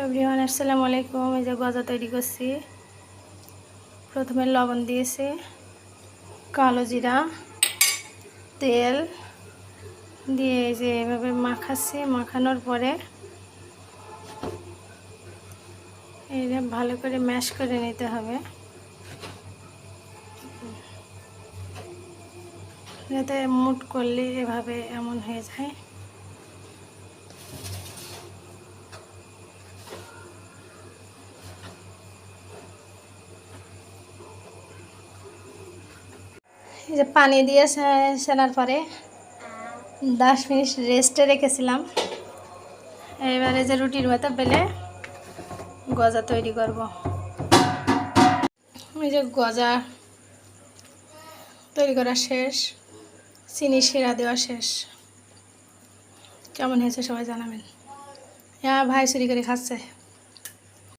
Everyone আসসালামু আলাইকুম। এই যে গজা তৈরি করছি। প্রথমে লবণ দিয়েছি, কালো জিরা, তেল দিয়ে এই যে এভাবে মাখাচ্ছি। মাখানোর পরে এটা ভালো করে ম্যাশ করে নিতে হবে, যাতে মুট করলে এভাবে এমন হয়ে যায়। এই যে পানি দিয়ে সানার পরে 10 মিনিট রেস্টে রেখেছিলাম। এবারে যে রুটির মতো বেলে গজা তৈরি করব। এই যে গজা তৈরি করা শেষ, চিনি শিরা দেওয়া শেষ। কেমন হয়েছে সবাই জানাবেন। ভাই চুরি করে খাচ্ছে।